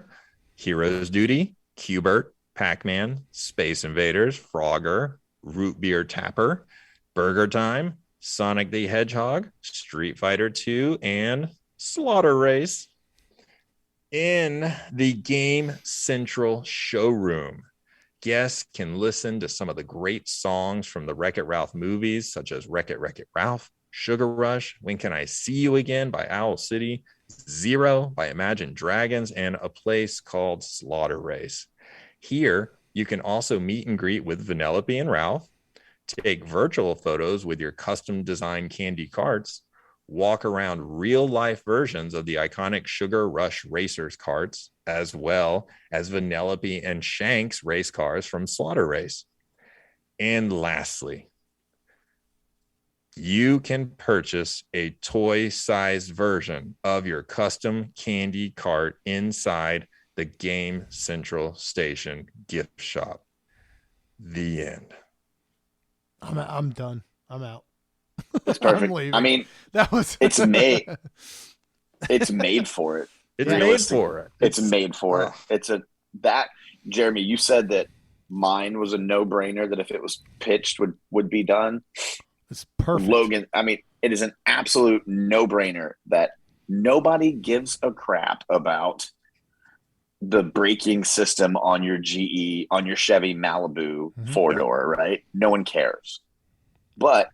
A: Heroes Duty, Q*bert, Pac-Man, Space Invaders, Frogger, Root Beer Tapper, Burger Time, Sonic the Hedgehog, Street Fighter 2, and Slaughter Race. In the Game Central showroom, guests can listen to some of the great songs from the Wreck-It Ralph movies, such as Wreck-It Ralph, Sugar Rush, When Can I See You Again by Owl City, Zero by Imagine Dragons, and a place called Slaughter Race. Here, you can also meet and greet with Vanellope and Ralph, take virtual photos with your custom designed candy carts, walk around real life versions of the iconic Sugar Rush Racers carts, as well as Vanellope and Shank's race cars from Slaughter Race. And lastly, you can purchase a toy-sized version of your custom candy cart inside the Game Central Station gift shop. The end.
B: I'm done. I'm out.
C: It's perfect.
B: I'm leaving.
C: I mean,
B: that was
C: it's made for it.
A: It's made for it.
C: It's made for it. It's Jeremy, you said that mine was a no-brainer, that if it was pitched would be done.
B: It's perfect.
C: Logan, I mean, it is an absolute no-brainer that nobody gives a crap about the braking system on your Chevy Malibu four-door, right? No one cares. But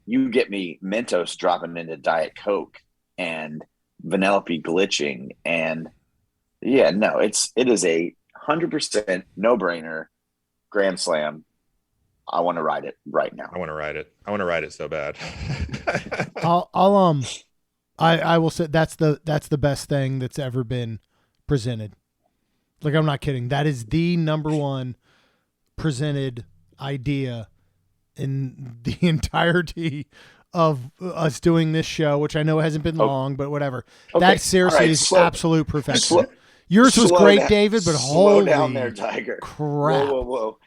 C: you get me Mentos dropping into Diet Coke and Vanellope glitching, and it is a 100% no-brainer, grand slam. I want to ride it right now.
A: I want to ride it so bad.
B: I will say that's the best thing that's ever been presented. Like, I'm not kidding. That is the number one presented idea in the entirety of us doing this show, which I know hasn't been long, but whatever. Okay. That seriously is absolute perfection. Yours was great, down, David, but
C: slow down there, Tiger.
B: Crap.
C: Whoa.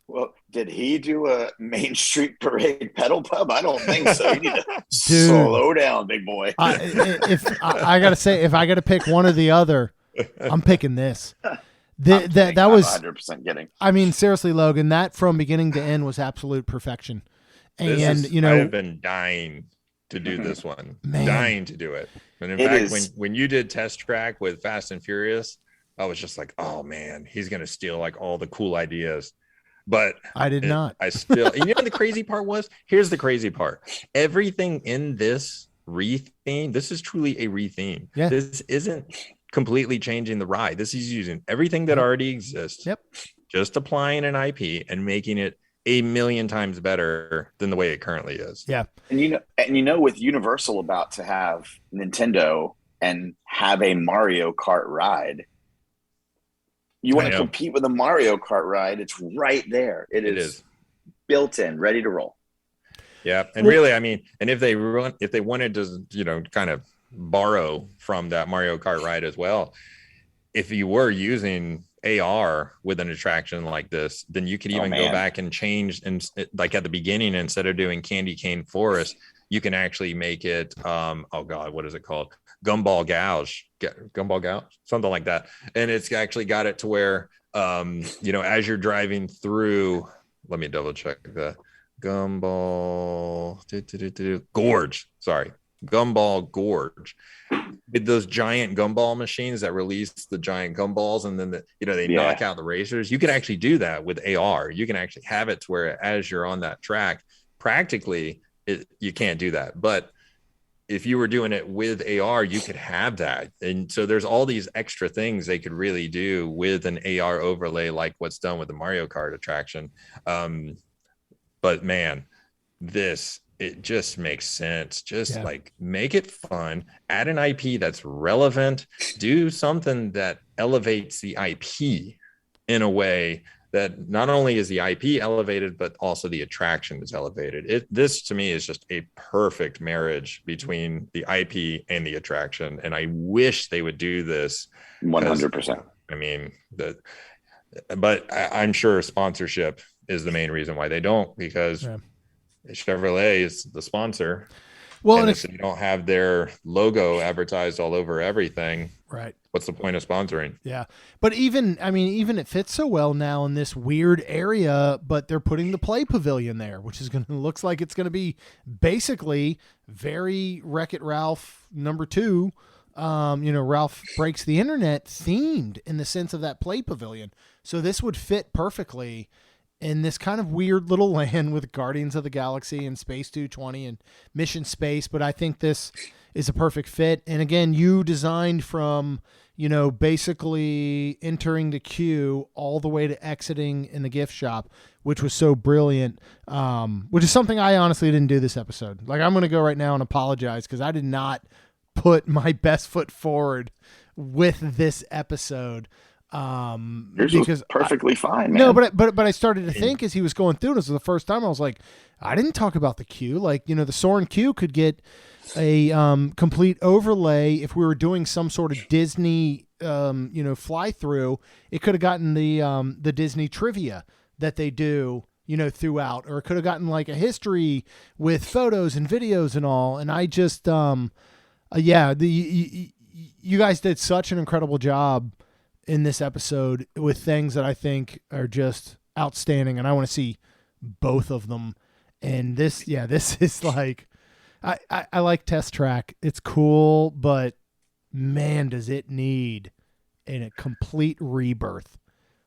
C: Well, did he do a Main Street Parade pedal pub? I don't think so. You need to slow down, big boy.
B: I gotta say, if I gotta pick one or the other, I'm picking this. That was
C: 100% getting.
B: I mean, seriously, Logan, that from beginning to end was absolute perfection. And
A: I have been dying to do this one, dying to do it. And in fact, when you did Test Track with Fast and Furious, I was just like, oh man, he's gonna steal like all the cool ideas. But
B: I did not.
A: I still, you know, the crazy part was, here's the crazy part. Everything in this retheme, this is truly a retheme.
B: Yeah.
A: This isn't completely changing the ride. This is using everything that already exists.
B: Yep.
A: Just applying an IP and making it 1,000,000 times better than the way it currently is.
B: Yeah.
C: And you know, with Universal about to have Nintendo and have a Mario Kart ride, you want to compete with a Mario Kart ride, it's right there. It is built in, ready to roll.
A: Yeah. And really, I mean, and if they wanted to, you know, kind of borrow from that Mario Kart ride as well, if you were using AR with an attraction like this, then you could even go back and change, and like at the beginning, instead of doing Candy Cane Forest, you can actually make it what is it called, gumball gouge, something like that. And it's actually got it to where, as you're driving through, let me double check the gumball gorge. Sorry, gumball gorge. With those giant gumball machines that release the giant gumballs, and then they knock out the racers. You can actually do that with AR. You can actually have it to where as you're on that track, practically you can't do that, but if you were doing it with AR, you could have that. And so there's all these extra things they could really do with an AR overlay, like what's done with the Mario Kart attraction. But man, it just makes sense. Just like make it fun, add an IP that's relevant, do something that elevates the IP in a way that not only is the IP elevated, but also the attraction is elevated. This to me is just a perfect marriage between the IP and the attraction. And I wish they would do this
C: 100%.
A: I mean, but I'm sure sponsorship is the main reason why they don't, because Chevrolet is the sponsor. Well, and if you don't have their logo advertised all over everything,
B: right?
A: What's the point of sponsoring?
B: Yeah. But even it fits so well now in this weird area, but they're putting the Play Pavilion there, which is looks like it's going to be basically very Wreck-It Ralph #2. Ralph Breaks the Internet themed in the sense of that Play Pavilion. So this would fit perfectly in this kind of weird little land with Guardians of the Galaxy and Space 220 and Mission Space. But I think this is a perfect fit. And again, you designed from, basically entering the queue all the way to exiting in the gift shop, which was so brilliant, which is something I honestly didn't do this episode. Like, I'm going to go right now and apologize because I did not put my best foot forward with this episode.
C: Yours was perfectly fine, man.
B: No, but I started to think as he was going through, this was the first time I was like, I didn't talk about the queue. Like, the Soarin' queue could get a complete overlay if we were doing some sort of Disney fly through. It could have gotten the Disney trivia that they do throughout, or it could have gotten like a history with photos and videos and all. And I just you guys did such an incredible job in this episode with things that I think are just outstanding, and I want to see both of them. And this is like, I like Test Track. It's cool, but man, does it need a complete rebirth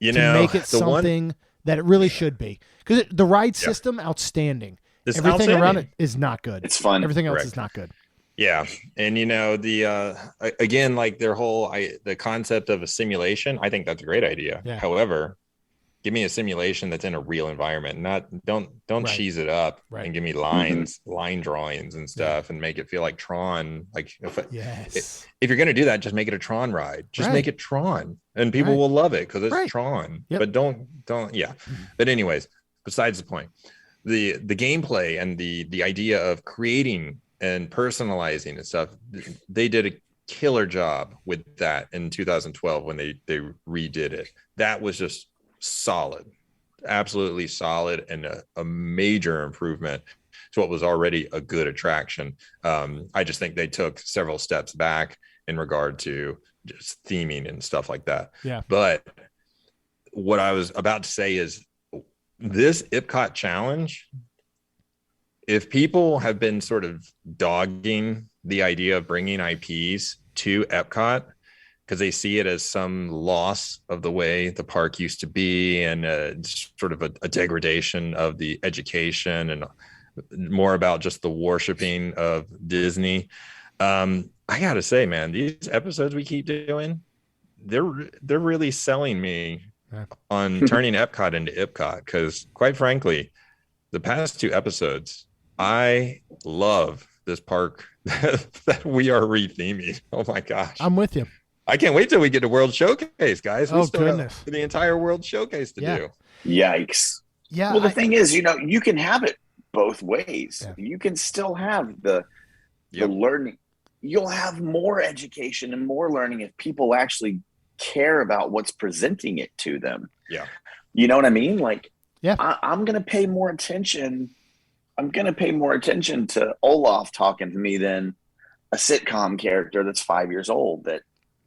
B: to make it something that it really should be. Because the ride system, outstanding. Everything around it is not good.
C: It's fun.
B: Everything else is not good.
A: Yeah. And again, like their whole the concept of a simulation, I think that's a great idea.
B: Yeah.
A: However, give me a simulation that's in a real environment. Don't cheese it up and give me line drawings and stuff and make it feel like Tron. Like if you're gonna do that, just make it a Tron ride. Just make it Tron, and people will love it because it's Tron. Yep. But don't. But anyways, besides the point, the gameplay and the idea of creating and personalizing and stuff, they did a killer job with that in 2012 when they redid it. That was just solid, absolutely solid, and a major improvement to what was already a good attraction. I just think they took several steps back in regard to just theming and stuff like that.
B: Yeah.
A: But what I was about to say is this IP-COT challenge, if people have been sort of dogging the idea of bringing IPs to Epcot because they see it as some loss of the way the park used to be and sort of a degradation of the education and more about just the worshiping of Disney. I gotta say, man, these episodes we keep doing, they're really selling me on turning Epcot into IP-COT, because quite frankly, the past two episodes, I love this park that we are retheming. Oh my gosh.
B: I'm with you.
A: I can't wait till we get to World Showcase, guys. We still
B: goodness.
A: have the entire World Showcase to do.
C: Yikes.
B: Yeah.
C: Well, the thing is, you can have it both ways. Yeah. You can still have the learning. You'll have more education and more learning if people actually care about what's presenting it to them.
A: Yeah.
C: You know what I mean? Like, I'm going to pay more attention. I'm going to pay more attention to Olaf talking to me than a sitcom character that's 5 years old that,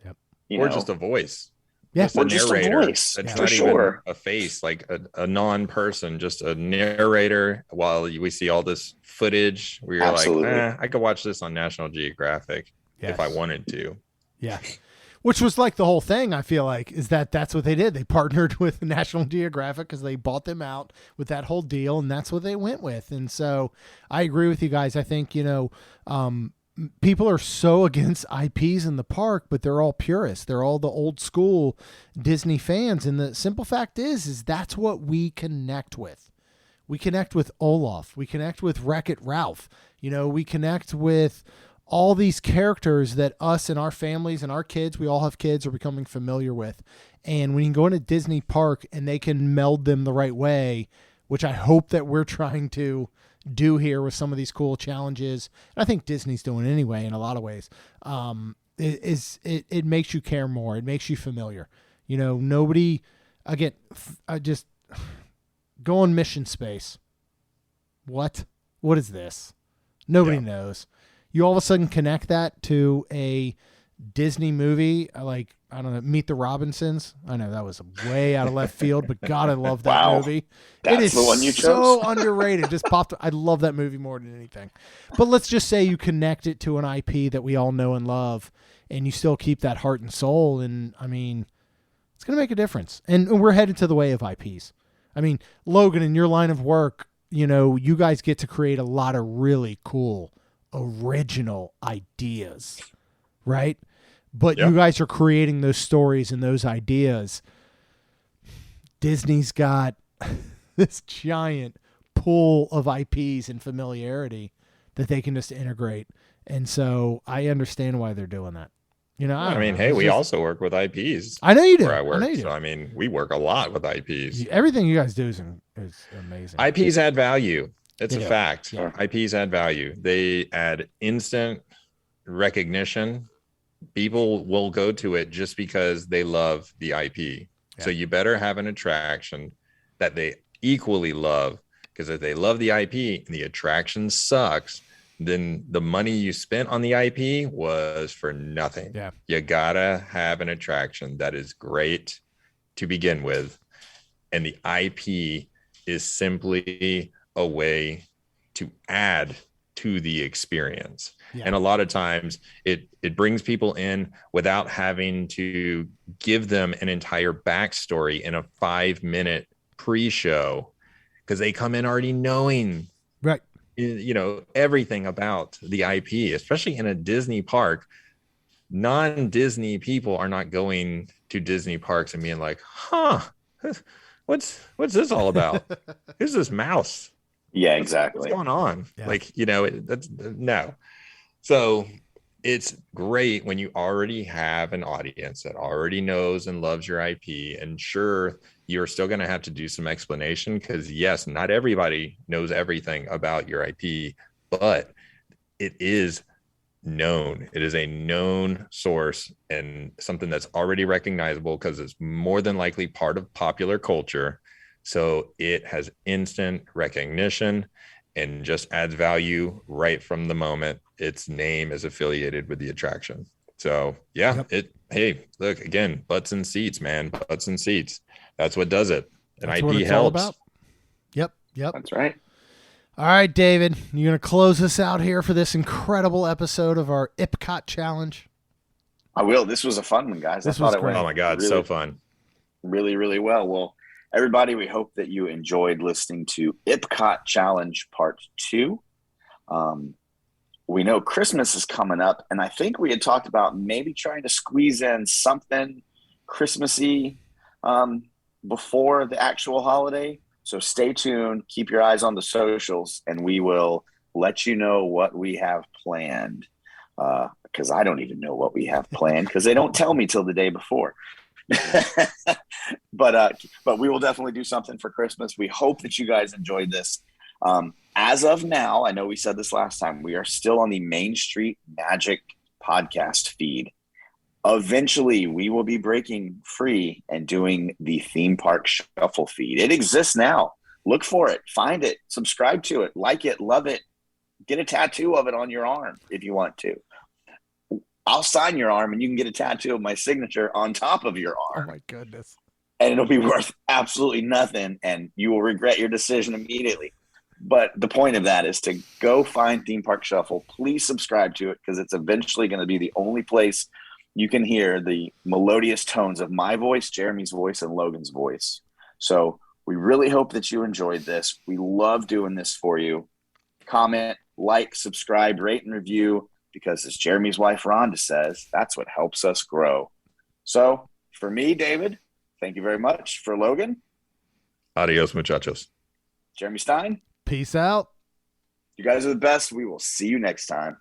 B: Yep.
C: you
A: Or
C: know,
A: just a voice.
B: Yeah.
A: Just
C: or
A: a
C: just a
A: narrator.
C: voice
A: It's
C: for
A: not even
C: sure.
A: a face, like a non-person, just a narrator. While we see all this footage, where you're like,
C: Absolutely.
A: I could watch this on National Geographic if I
B: Yes.
A: wanted to.
B: Yeah. Which was like the whole thing, I feel like, is that's what they did. They partnered with National Geographic because they bought them out with that whole deal, and that's what they went with. And so I agree with you guys. I think, people are so against IPs in the park, but they're all purists. They're all the old school Disney fans. And the simple fact is that's what we connect with. We connect with Olaf. We connect with Wreck-It Ralph. We connect with all these characters that us and our families and our kids, we all have kids, are becoming familiar with. And when you can go into Disney Park and they can meld them the right way, which I hope that we're trying to do here with some of these cool challenges, and I think Disney's doing anyway in a lot of ways, it makes you care more. It makes you familiar. Nobody, again, I just go on mission space. What is this? Nobody knows. You all of a sudden connect that to a Disney movie, like, I don't know, Meet the Robinsons. I know that was way out of left field, but God, I love that
C: Wow.
B: movie.
C: That's
B: it is
C: the one you
B: so
C: chose?
B: underrated. Just popped. I love that movie more than anything. But let's just say you connect it to an IP that we all know and love, and you still keep that heart and soul. And I mean, it's going to make a difference. And we're headed to the way of IPs. I mean, Logan, in your line of work, you guys get to create a lot of really cool original ideas, right? But you guys are creating those stories and those ideas. Disney's got this giant pool of IPs and familiarity that they can just integrate. And so I understand why they're doing that.
A: I mean, hey, we also work with IPs.
B: I know you do.
A: Where I work.
B: I know you do.
A: So, I mean, we work a lot with IPs.
B: Everything you guys do is amazing.
A: IPs add value. It's a fact.
B: Yeah.
A: IPs add value. They add instant recognition. People will go to it just because they love the IP. Yeah. So you better have an attraction that they equally love, because if they love the IP and the attraction sucks, then the money you spent on the IP was for nothing.
B: Yeah.
A: You gotta have an attraction that is great to begin with. And the IP is simply a way to add to the experience. Yeah. And a lot of times it brings people in without having to give them an entire backstory in a 5-minute pre-show, because they come in already knowing,
B: right,
A: everything about the IP, especially in a Disney park. Non-Disney people are not going to Disney parks and being like, what's this all about? Who's this mouse?
C: Yeah, exactly.
A: What's going on?
B: Yeah.
A: That's no. So it's great when you already have an audience that already knows and loves your IP. And sure, you're still going to have to do some explanation, because yes, not everybody knows everything about your IP, but it is known. It is a known source and something that's already recognizable, because it's more than likely part of popular culture. So it has instant recognition and just adds value right from the moment its name is affiliated with the attraction. So yeah, hey, look, again, butts and seats, man, butts and seats. That's what does it. And
B: that's
A: IP
B: what it's
A: helps.
B: all about. Yep.
C: That's right.
B: All right, David, you're going to close us out here for this incredible episode of our IP-COT challenge.
C: I will. This was a fun one, guys.
B: This was
A: great. Oh my God, really, so fun.
C: Really, really well. Well, everybody, we hope that you enjoyed listening to IP-COT Challenge Part 2. We know Christmas is coming up, and I think we had talked about maybe trying to squeeze in something Christmassy before the actual holiday. So stay tuned, keep your eyes on the socials, and we will let you know what we have planned. Because I don't even know what we have planned, because they don't tell me till the day before. But we will definitely do something for Christmas. We hope that you guys enjoyed this. As of now, I know we said this last time, we are still on the Main Street Magic podcast feed. Eventually, we will be breaking free and doing the Theme Park Shuffle feed. It exists now. Look for it, find it, subscribe to it, like it, love it, get a tattoo of it on your arm if you want to. I'll sign your arm and you can get a tattoo of my signature on top of your
B: Oh
C: arm.
B: my goodness.
C: And it'll be worth absolutely nothing. And you will regret your decision immediately. But the point of that is to go find Theme Park Shuffle. Please subscribe to it because it's eventually going to be the only place you can hear the melodious tones of my voice, Jeremy's voice, and Logan's voice. So we really hope that you enjoyed this. We love doing this for you. Comment, like, subscribe, rate, and review because as Jeremy's wife, Rhonda, says, that's what helps us grow. So for me, David, thank you very much. For Logan,
A: Adios, muchachos.
C: Jeremy Stein,
B: Peace out.
C: you guys are the best. We will see you next time.